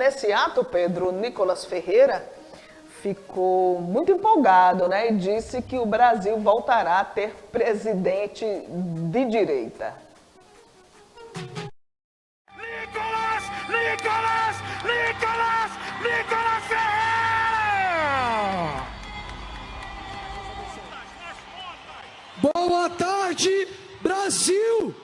nesse ato, Pedro, Nicolas Ferreira ficou muito empolgado, né? E disse que o Brasil voltará a ter presidente de direita. Nicolas Ferreira! Boa tarde, Brasil!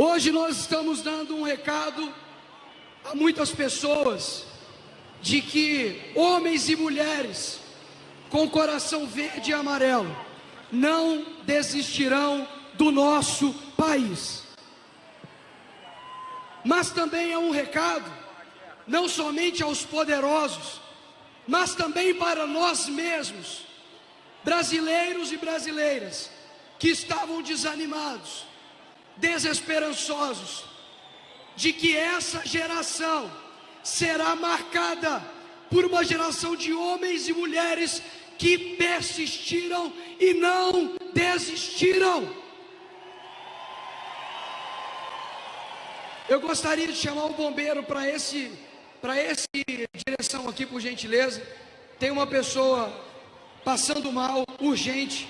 Hoje nós estamos dando um recado a muitas pessoas de que homens e mulheres com coração verde e amarelo não desistirão do nosso país. Mas também é um recado não somente aos poderosos, mas também para nós mesmos, brasileiros e brasileiras que estavam desanimados, desesperançosos, de que essa geração será marcada por uma geração de homens e mulheres que persistiram e não desistiram. Eu gostaria de chamar o bombeiro para esse direção aqui, por gentileza. Tem uma pessoa passando mal, urgente.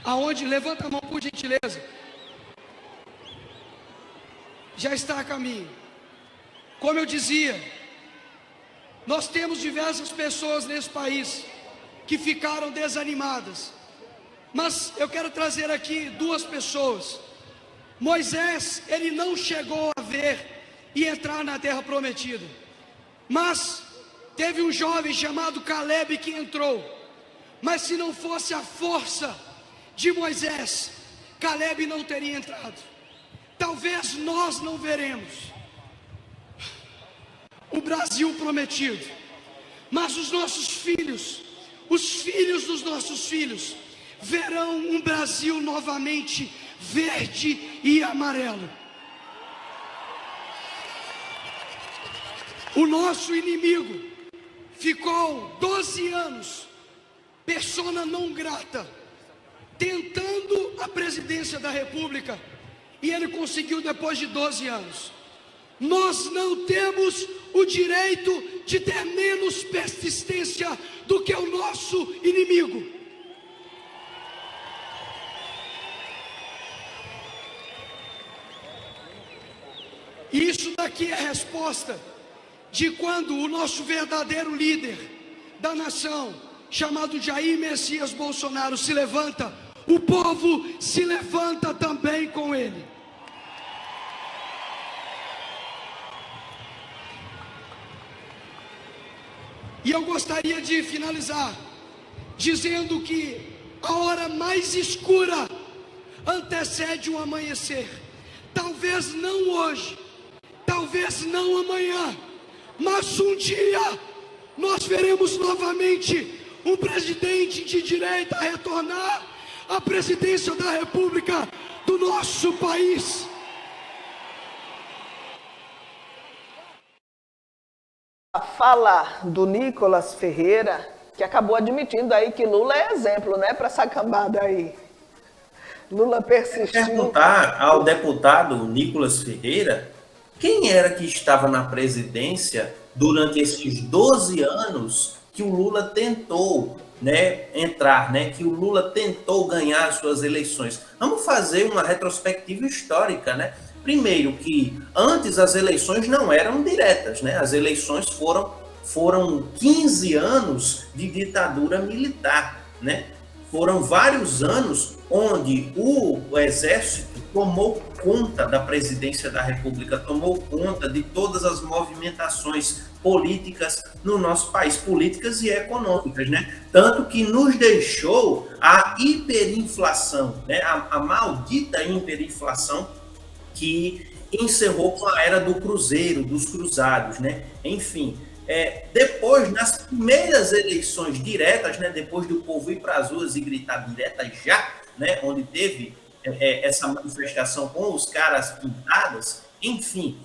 Aonde? Levanta a mão, por gentileza. Já está a caminho. Como eu dizia, nós temos diversas pessoas nesse país que ficaram desanimadas, mas eu quero trazer aqui duas pessoas. Moisés, ele não chegou a ver e entrar na terra prometida, mas teve um jovem chamado Caleb que entrou. Mas se não fosse a força de Moisés, Caleb não teria entrado. Talvez nós não veremos o Brasil prometido, mas os nossos filhos, os filhos dos nossos filhos, verão um Brasil novamente verde e amarelo. O nosso inimigo ficou 12 anos, persona não grata, tentando a presidência da República, e ele conseguiu depois de 12 anos. Nós não temos o direito de ter menos persistência do que o nosso inimigo. E isso daqui é a resposta de quando o nosso verdadeiro líder da nação, chamado Jair Messias Bolsonaro, se levanta, o povo se levanta também com ele. E eu gostaria de finalizar dizendo que a hora mais escura antecede o amanhecer. Talvez não hoje, talvez não amanhã, mas um dia nós veremos novamente um presidente de direita retornar à presidência da República do nosso país. A fala do Nicolas Ferreira, que acabou admitindo aí que Lula é exemplo, né, para essa cambada aí. Lula persistiu. Perguntar ao deputado Nicolas Ferreira quem era que estava na presidência durante esses 12 anos que o Lula tentou, né, entrar, né, que o Lula tentou ganhar as suas eleições. Vamos fazer uma retrospectiva histórica, né? Primeiro que antes as eleições não eram diretas, né? As eleições foram 15 anos de ditadura militar, né? Foram vários anos onde o exército tomou conta da presidência da República, tomou conta de todas as movimentações políticas no nosso país, políticas e econômicas, né? Tanto que nos deixou a hiperinflação, né? A maldita hiperinflação que encerrou com a era do Cruzeiro, dos Cruzados, né? Enfim, depois, nas primeiras eleições diretas, né? Depois do povo ir para as ruas e gritar direta já, né? Onde teve essa manifestação com os caras pintadas, enfim,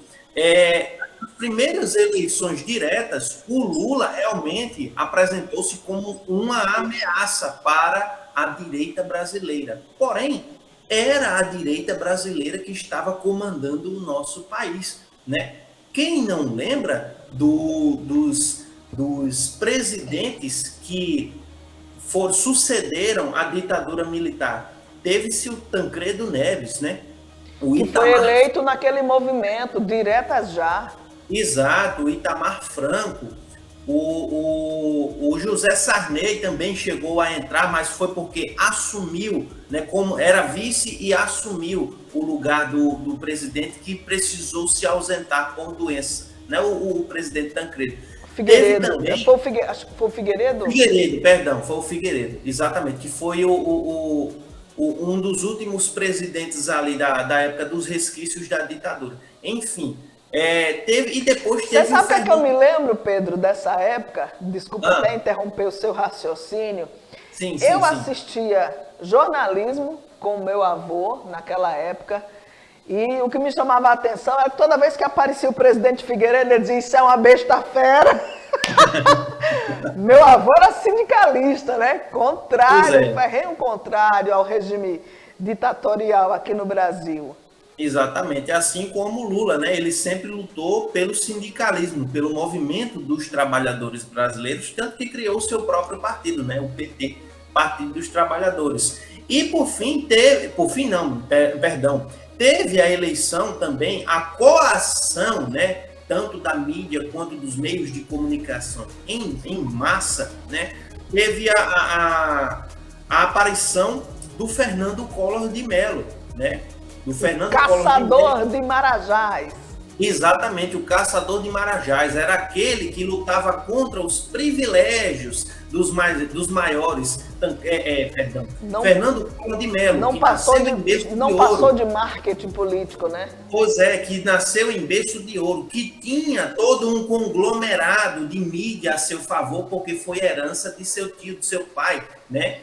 nas primeiras eleições diretas, o Lula realmente apresentou-se como uma ameaça para a direita brasileira. Porém, era a direita brasileira que estava comandando o nosso país. né? Quem não lembra dos presidentes que sucederam a ditadura militar? Teve-se o Tancredo Neves, né? O que foi eleito naquele movimento, Diretas Já. Exato, o Itamar Franco. O José Sarney também chegou a entrar, mas foi porque assumiu, né, como era vice e assumiu o lugar do presidente que precisou se ausentar por doença, né, o presidente Tancredo. Figueiredo, também, acho que foi o Figueiredo? Figueiredo, perdão, foi o Figueiredo, exatamente, que foi um dos últimos presidentes ali da época dos resquícios da ditadura. Enfim, e depois teve... Você sabe o que eu me lembro, Pedro, dessa época? Desculpa até interromper o seu raciocínio. Sim, eu assistia jornalismo com meu avô naquela época, e o que me chamava a atenção era que toda vez que aparecia o presidente Figueiredo, ele dizia: isso é uma besta fera. Meu avô era sindicalista, né? Contrário, ferrenho contrário ao regime ditatorial aqui no Brasil. Exatamente, assim como o Lula, né? Ele sempre lutou pelo sindicalismo, pelo movimento dos trabalhadores brasileiros, tanto que criou o seu próprio partido, né? O PT, Partido dos Trabalhadores. E teve a eleição também, a coação, né? Tanto da mídia quanto dos meios de comunicação em massa, né? Teve a aparição do Fernando Collor de Mello, né? Do Fernando Caçador de Marajás. Exatamente, o Caçador de Marajás. Era aquele que lutava contra os privilégios dos maiores. Fernando Collor de Mello. Não passou de marketing político, né? Pois é, que nasceu em berço de ouro, que tinha todo um conglomerado de mídia a seu favor, porque foi herança de seu tio, de seu pai, né?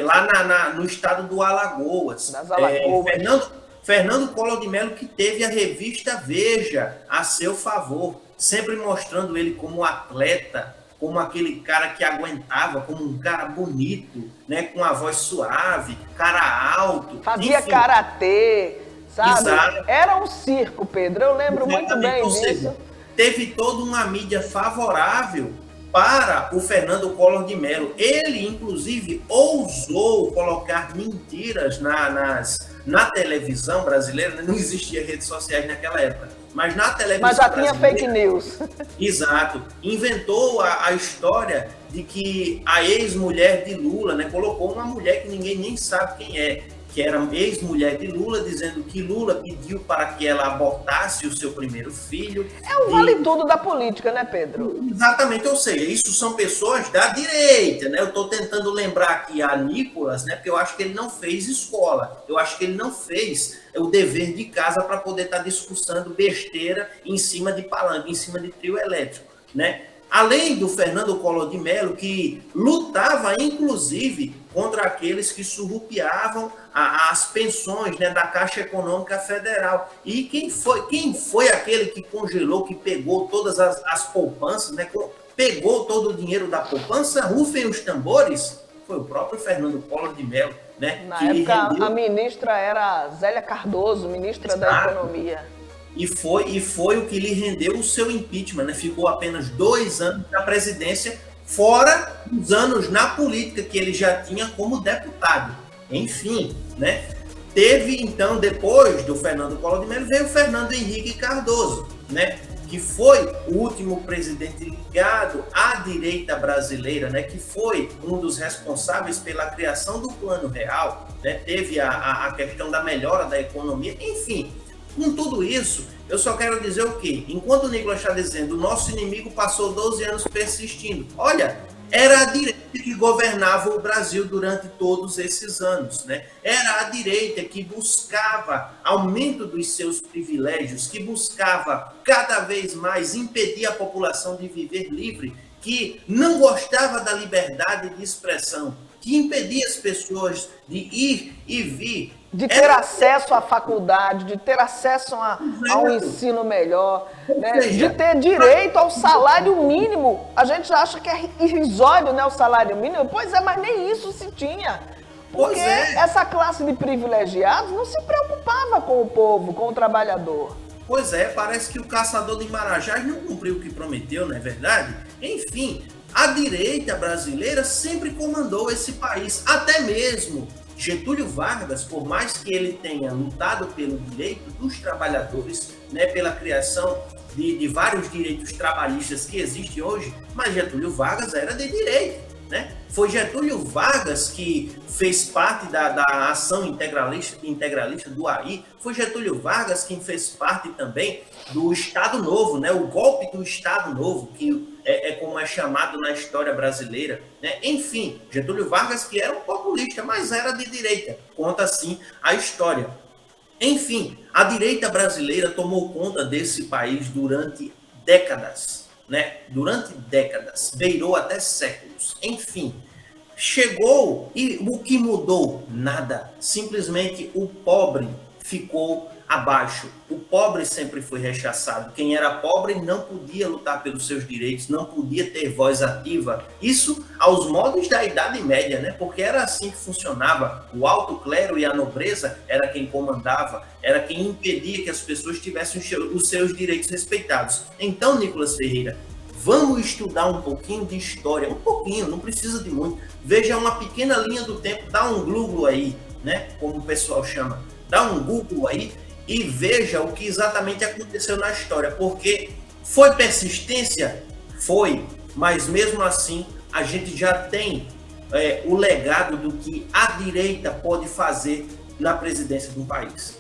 Lá no estado do Alagoas. Das Alagoas. Fernando Collor de Mello, que teve a revista Veja a seu favor, sempre mostrando ele como atleta, como aquele cara que aguentava, como um cara bonito, né, com a voz suave, cara alto. Fazia karatê, sabe? Exato. Era um circo, Pedro, eu lembro muito bem disso. Teve toda uma mídia favorável para o Fernando Collor de Mello. Ele, inclusive, ousou colocar mentiras na televisão brasileira. Não existia redes sociais naquela época, mas na televisão já tinha fake news. Exato. Inventou a história de que a ex-mulher de Lula, né, colocou uma mulher que ninguém nem sabe quem é, que era ex-mulher de Lula, dizendo que Lula pediu para que ela abortasse o seu primeiro filho. É um vale-tudo da política, né, Pedro? Exatamente, ou seja, isso são pessoas da direita, né? Eu estou tentando lembrar aqui a Nicolas, né, porque eu acho que ele não fez escola, eu acho que ele não fez o dever de casa para poder estar discussando besteira em cima de palanque, em cima de trio elétrico, né? Além do Fernando Collor de Mello, que lutava, inclusive, contra aqueles que surrupiavam as pensões, né, da Caixa Econômica Federal. E quem foi aquele que congelou, que pegou todas as poupanças, né, pegou todo o dinheiro da poupança? Rufem os tambores. Foi o próprio Fernando Collor de Mello, né? Na época, a ministra era Zélia Cardoso, ministra da Economia. E foi o que lhe rendeu o seu impeachment, né? Ficou apenas 2 anos na presidência, fora os anos na política que ele já tinha como deputado. Enfim, né? Teve, então, depois do Fernando Collor de Mello, veio o Fernando Henrique Cardoso, né? Que foi o último presidente ligado à direita brasileira, né? Que foi um dos responsáveis pela criação do Plano Real, né? Teve a questão da melhora da economia, enfim. Com tudo isso, eu só quero dizer o quê? Enquanto o Nicolas está dizendo, o nosso inimigo passou 12 anos persistindo. Olha, era a direita que governava o Brasil durante todos esses anos, né? Era a direita que buscava aumento dos seus privilégios, que buscava cada vez mais impedir a população de viver livre, que não gostava da liberdade de expressão, que impedia as pessoas de ir e vir. De ter acesso à faculdade, de ter acesso a um ensino melhor, né? De ter direito ao salário mínimo. A gente acha que é irrisório, né, o salário mínimo. Pois é, mas nem isso se tinha. Porque essa classe de privilegiados não se preocupava com o povo, com o trabalhador. Pois é, parece que o caçador de Marajás não cumpriu o que prometeu, não é verdade? Enfim, a direita brasileira sempre comandou esse país, até mesmo Getúlio Vargas, por mais que ele tenha lutado pelo direito dos trabalhadores, né, pela criação de vários direitos trabalhistas que existem hoje, mas Getúlio Vargas era de direita, né? Foi Getúlio Vargas que fez parte da ação integralista do AI, foi Getúlio Vargas quem fez parte também do Estado Novo, né? O golpe do Estado Novo, que é como é chamado na história brasileira, né? Enfim, Getúlio Vargas, que era um populista, mas era de direita, conta assim a história. Enfim, a direita brasileira tomou conta desse país durante décadas, né? Durante décadas, beirou até séculos. Enfim, chegou e o que mudou? Nada. Simplesmente o pobre ficou abaixo. O pobre sempre foi rechaçado. Quem era pobre não podia lutar pelos seus direitos, não podia ter voz ativa. Isso aos modos da Idade Média, né? Porque era assim que funcionava. O alto clero e a nobreza era quem comandava, era quem impedia que as pessoas tivessem os seus direitos respeitados. Então, Nicolas Ferreira, vamos estudar um pouquinho de história, um pouquinho, não precisa de muito. Veja uma pequena linha do tempo, dá um Google aí, né? Como o pessoal chama, dá um Google aí e veja o que exatamente aconteceu na história, porque foi persistência? Foi, mas mesmo assim a gente já tem o legado do que a direita pode fazer na presidência do país.